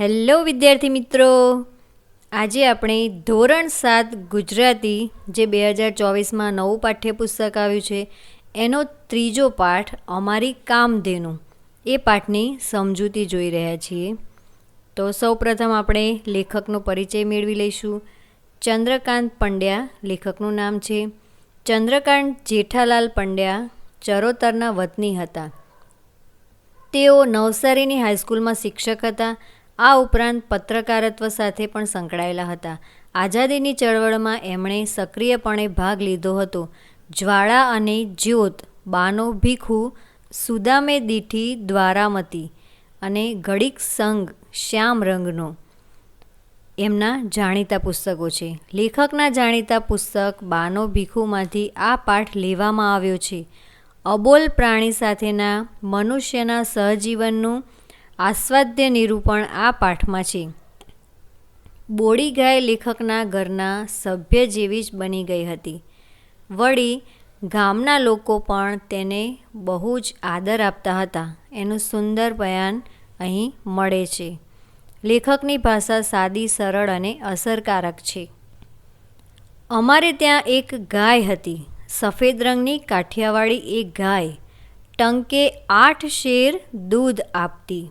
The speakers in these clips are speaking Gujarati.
હેલો વિદ્યાર્થી મિત્રો, આજે આપણે ધોરણ 7 ગુજરાતી જે 2024માં નવું પાઠ્યપુસ્તક આવ્યું છે એનો ત્રીજો પાઠ અમારી કામધેનુ એ પાઠની સમજૂતી જોઈ રહ્યા છીએ. તો સૌપ્રથમ આપણે લેખકનો પરિચય મેળવી લઈશું. ચંદ્રકાંત પંડ્યા લેખકનું નામ છે. ચંદ્રકાંત જેઠાલાલ પંડ્યા ચરોતરના વતની હતા. તેઓ નવસારીની હાઈસ્કૂલમાં શિક્ષક હતા. આ ઉપરાંત પત્રકારત્વ સાથે પણ સંકળાયેલા હતા. આઝાદીની ચળવળમાં એમણે સક્રિયપણે ભાગ લીધો હતો. જ્વાળા અને જ્યોત, બાનો ભીખુ, સુદામે દીઠી દ્વારામતી અને ઘડીક સંગ શ્યામ રંગનો એમના જાણીતા પુસ્તકો છે. લેખકના જાણીતા પુસ્તક બાનો ભીખુમાંથી આ પાઠ લેવામાં આવ્યો છે. અબોલ પ્રાણી સાથેના મનુષ્યના સહજીવનનું આસ્વાદ્ય નિરૂપણ આ પાઠમાં છે. બોડી ગાય લેખકના ઘરના સભ્ય જેવી જ બની ગઈ હતી. વળી ગામના લોકો પણ તેને બહુ જ આદર આપતા હતા. એનું સુંદર બયાન અહીં મળે છે. લેખકની ભાષા સાદી, સરળ અને અસરકારક છે. અમારે ત્યાં એક ગાય હતી, સફેદ રંગની કાઠિયાવાડી એક ગાય. ટંકે 8 શેર દૂધ આપતી.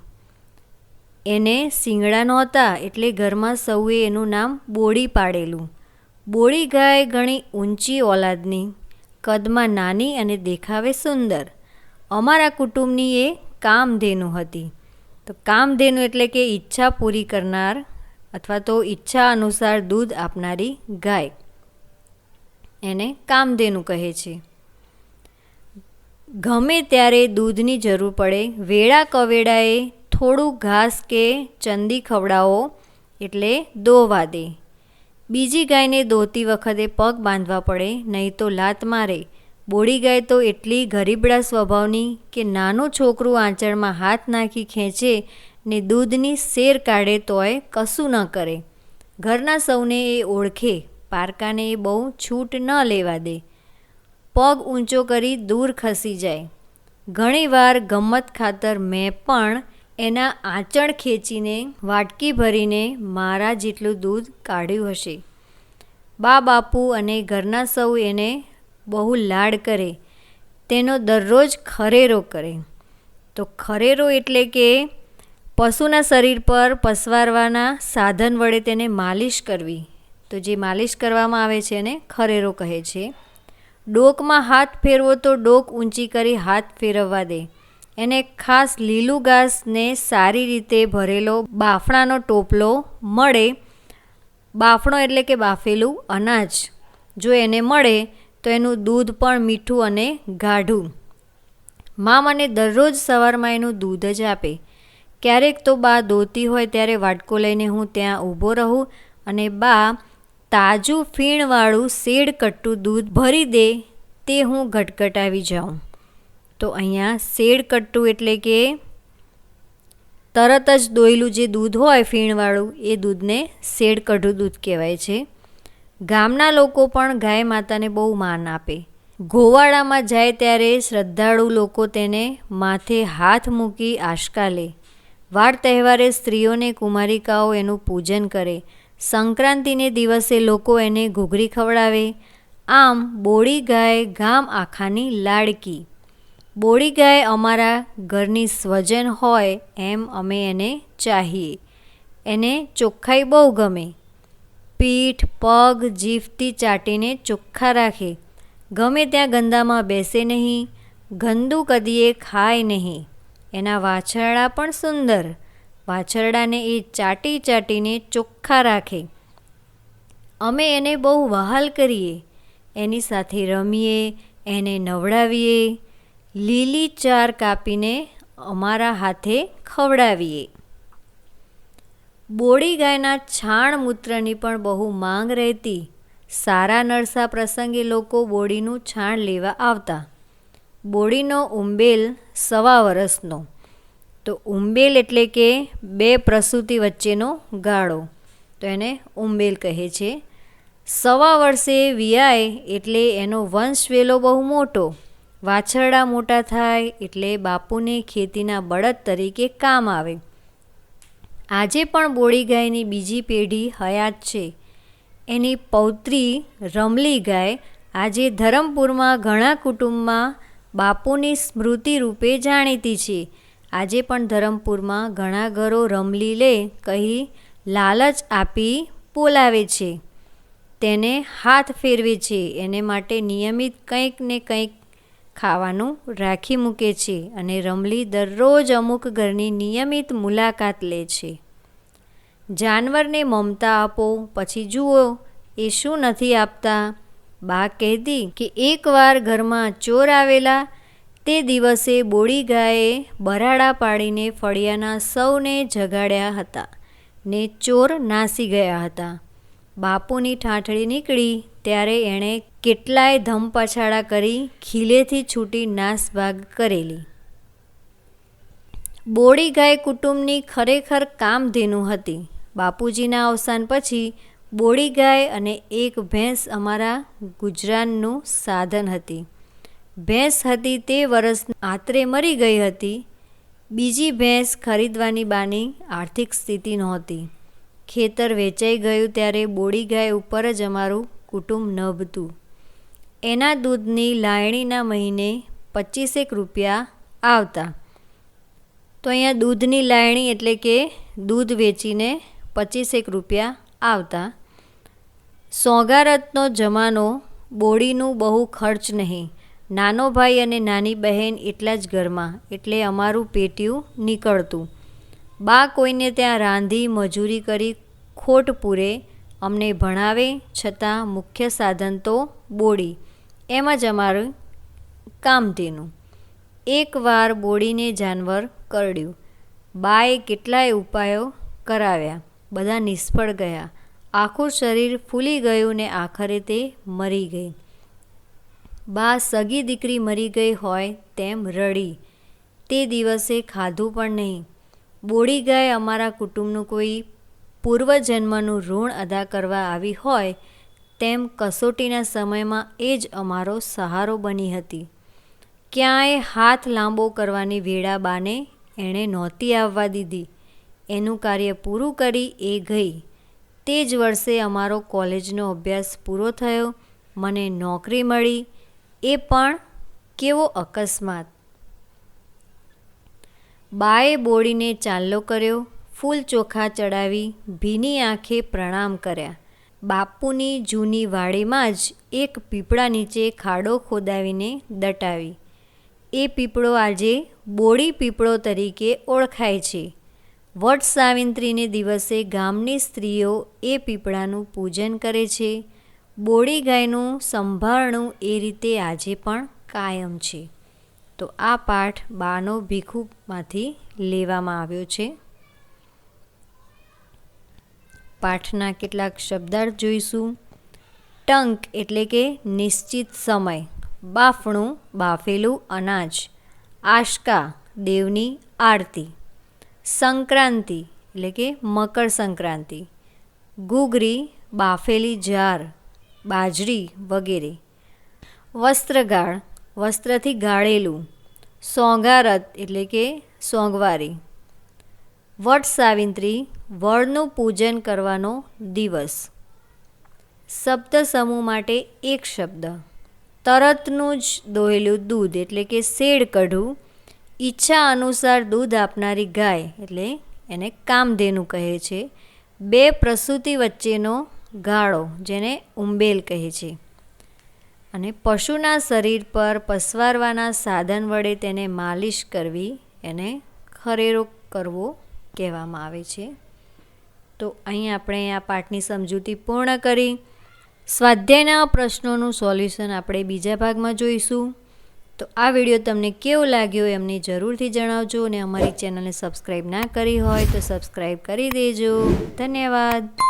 એને શિંગડા નહોતા એટલે ઘરમાં સૌએ એનું નામ બોડી પાડેલું. બોડી ગાય ઘણી ઊંચી ઓલાદની, કદમાં નાની અને દેખાવે સુંદર. અમારા કુટુંબની એ કામધેનુ હતી. તો કામધેનુ એટલે કે ઈચ્છા પૂરી કરનાર અથવા તો ઈચ્છા અનુસાર દૂધ આપનારી ગાય, એને કામધેનુ કહે છે. ગમે ત્યારે દૂધની જરૂર પડે, વેળા કવેળાએ થોડું ઘાસ કે ચંદી ખવડાવો એટલે દોવા દે. બીજી ગાયને દોતી વખતે પગ બાંધવા પડે, નહીં તો લાત મારે. બોડી ગાય તો એટલી ગરીબડા સ્વભાવની કે નાનું છોકરું આંચળમાં હાથ નાખી ખેંચે ને દૂધની શેર કાઢે તોય કશું ન કરે. ઘરના સૌને એ ઓળખે, પારકાને એ બહુ છૂટ ન લેવા દે. પગ ઊંચો કરી દૂર ખસી જાય. ઘણીવાર ગમ્મત ખાતર મેં પણ એના આંચળ ખેંચીને વાટકી ભરીને મારા જેટલું દૂધ કાઢ્યું હશે. બાપુ અને ઘરના સૌ એને બહુ લાડ કરે. તેનો દરરોજ ખરેરો કરે. તો ખરેરો એટલે કે પશુના શરીર પર પસવારવાના સાધન વડે તેને માલિશ કરવી. તો જે માલિશ કરવામાં આવે છે એને ખરેરો કહે છે. ડોકમાં હાથ ફેરવો તો ડોક ઊંચી કરી હાથ ફેરવવા દે. એને ખાસ લીલું ઘાસને સારી રીતે ભરેલો બાફણાનો ટોપલો મળે. બાફણો એટલે કે બાફેલું અનાજ જો એને મળે તો એનું દૂધ પણ મીઠું અને ગાઢું. મા મને દરરોજ સવારમાં એનું દૂધ જ આપે. ક્યારેક તો બા દોતી હોય ત્યારે વાટકો લઈને હું ત્યાં ઊભો રહું અને બા તાજું ફીણવાળું શેડ કટ્ટું દૂધ ભરી દે તે હું ગટગટાવી જાઉં. તો અહીંયા શેડ કટ્ટું એટલે કે તરત જ દોયેલું જે દૂધ હોય ફીણવાળું એ દૂધને શેડ કઢું દૂધ કહેવાય છે. ગામના લોકો પણ ગાય માતાને બહુ માન આપે. ગોવાળામાં જાય ત્યારે શ્રદ્ધાળુ લોકો તેને માથે હાથ મૂકી આશકા લે. વાર તહેવારે સ્ત્રીઓને કુમારિકાઓ એનું પૂજન કરે. સંક્રાંતિને દિવસે લોકો એને ઘૂઘરી ખવડાવે. આમ બોડી ગાય ગામ આખાની લાડકી. બોડી ગાય અમારા ઘરની સ્વજન હોય એમ અમે એને ચાહીએ. એને ચોખ્ખાઈ બહુ ગમે. પીઠ, પગ, જીભથી ચાટીને ચોખ્ખા રાખે. ગમે ત્યાં ગંદામાં બેસે નહીં. ગંદુ કદીએ ખાય નહીં. એના વાછરડા પણ સુંદર. વાછરડાને એ ચાટી ચાટીને ચોખ્ખા રાખે. અમે એને બહુ વહાલ કરીએ. એની સાથે રમીએ, એને નવડાવીએ. લીલી ચાર કાપીને અમારા હાથે ખવડાવીએ. બોડી ગાયના છાણ મૂત્રની પણ બહુ માંગ રહેતી. સારા નરસા પ્રસંગે લોકો બોડીનું છાણ લેવા આવતા. બોડીનો ઉંબેલ 1.25 વર્ષનો. તો ઉંબેલ એટલે કે 2 પ્રસૂતિ વચ્ચેનો ગાળો, તો એને ઉંબેલ કહે છે. 1.25 વર્ષે વિયાય એટલે એનો વંશવેલો બહુ મોટો. વાછરડા મોટા થાય એટલે બાપુને ખેતીના બળદ તરીકે કામ આવે. આજે પણ બોડી ગાયની બીજી પેઢી હયાત છે. એની પૌત્રી રમલી ગાય આજે ધરમપુરમાં ઘણા કુટુંબમાં બાપુની સ્મૃતિ રૂપે જાણીતી છે. આજે પણ ધરમપુરમાં ઘણા ઘરો રમલી લે કહી લાલચ આપી બોલાવે છે, તેને હાથ ફેરવે છે, એને માટે નિયમિત કંઈક ને કંઈક ખાવાનું રાખી મૂકે છે અને રમલી દરરોજ અમુક ઘરની નિયમિત મુલાકાત લે છે. જાનવરને મમતા આપો, પછી જુઓ એ શું નથી આપતા. બા કહેતી કે એકવાર ઘરમાં ચોર આવેલા. તે દિવસે બોડી ગાયે બરાડા પાડીને ફળિયાના સૌને જગાડ્યા હતા ને ચોર નાસી ગયા હતા. બાપુની ઠાઠડી નીકળી ત્યારે એણે કેટલાય ધમપછાડા કરી ખીલેથી છૂટી નાસભાગ કરેલી. બોડી ગાય કુટુંબની ખરેખર કામધેનુ હતી. બાપુજીના અવસાન પછી બોડી ગાય અને એક ભેંસ અમારા ગુજરાનનું સાધન હતી. ભેંસ હતી તે વર્ષ આત્રે મરી ગઈ હતી. બીજી ભેંસ ખરીદવાની બાની આર્થિક સ્થિતિ નહોતી. ખેતર વેચાઈ ગયું ત્યારે બોડી ગાય ઉપર જ અમારું કુટુંબ નભતું. એના દૂધની લાયણીના મહિને 25 રૂપિયા આવતા. તો અહીંયા દૂધની લાયણી એટલે કે દૂધ વેચીને 25 રૂપિયા આવતા. સોગારતનો જમાનો, બોડીનું બહુ ખર્ચ નહીં. નાનો ભાઈ અને નાની બહેન એટલા જ ઘરમાં, એટલે અમારું પેટીયું નીકળતું. બા કોઈને ત્યાં રાંધી મજૂરી કરી ખોટ પૂરે, અમને ભણાવે, છતાં મુખ્ય સાધન તો બોડી. એમ જ અમારું કામધેનુ. એકવાર બોડીને જાનવર કરડ્યું. બાએ કેટલાય ઉપાયો કરાવ્યા, બધા નિષ્ફળ ગયા. આખું શરીર ફૂલી ગયું ને આખરે તે મરી ગઈ. બા સગી દીકરી મરી ગઈ હોય તેમ રડી. તે દિવસે ખાધું પણ નહીં. બોડી ગાય અમારા કુટુંબનું કોઈ પૂર્વજન્મનું ઋણ અદા કરવા આવી હોય તેમ કસોટીના સમયમાં એ જ અમારો સહારો બની હતી. ક્યાંય હાથ લાંબો કરવાની વેળા બાને એણે નહોતી આવવા દીધી. એનું કાર્ય પૂરું કરી એ ગઈ. તે જ વર્ષે અમારો કોલેજનો અભ્યાસ પૂરો થયો. મને નોકરી મળી. એ પણ કેવો અકસ્માત! બાએ બોડીને ચાંદલો કર્યો, ફૂલ ચોખા ચડાવી, ભીની આંખે પ્રણામ કર્યા. બાપુની જૂની વાડીમાં જ એક પીપળા નીચે ખાડો ખોદાવીને દટાવી. એ પીપળો આજે બોડી પીપળો તરીકે ઓળખાય છે. વટ સાવિત્રીને દિવસે ગામની સ્ત્રીઓ એ પીપળાનું પૂજન કરે છે. બોડી ગાયનું સંભાળણું એ રીતે આજે પણ કાયમ છે. તો આ પાઠ બાનો ભીખુમાંથી લેવામાં આવ્યો છે. પાઠના કેટલાક શબ્દાર્થ જોઈશું. ટંક એટલે કે નિશ્ચિત સમય, બાફણું બાફેલું અનાજ, આશકા દેવની આરતી, સંક્રાંતિ એટલે કે મકર સંક્રાંતિ, ઘૂઘરી બાફેલી જાર, બાજરી વગેરે, વસ્ત્રગાળ વસ્ત્રથી ગાળેલું, સોગારત એટલે કે સોંગવારી, વટ સાવિત્રી વડનું પૂજન કરવાનો દિવસ. શબ્દ સમૂહ માટે એક શબ્દ. તરતનું જ દોહેલું દૂધ એટલે કે શેડ કઢવું. ઈચ્છા અનુસાર દૂધ આપનારી ગાય એટલે એને કામધેનુ કહે છે. બે પ્રસૂતિ વચ્ચેનો ગાળો જેને ઉંબેલ કહે છે. અને પશુના શરીર પર પસવારવાના સાધન વડે તેને માલિશ કરવી એને ખરેરો કરવો કહેવામાં આવે છે. તો અહીં આપણે આ પાઠની સમજૂતી પૂર્ણ કરી. સ્વાધ્યાયના પ્રશ્નોનું સોલ્યુશન આપણે બીજા ભાગમાં જોઈશું. તો આ વિડીયો તમને કેવો લાગ્યો એમને જરૂરથી જણાવજો અને અમારી ચેનલને સબસ્ક્રાઈબ ના કરી હોય તો સબસ્ક્રાઈબ કરી દેજો. ધન્યવાદ.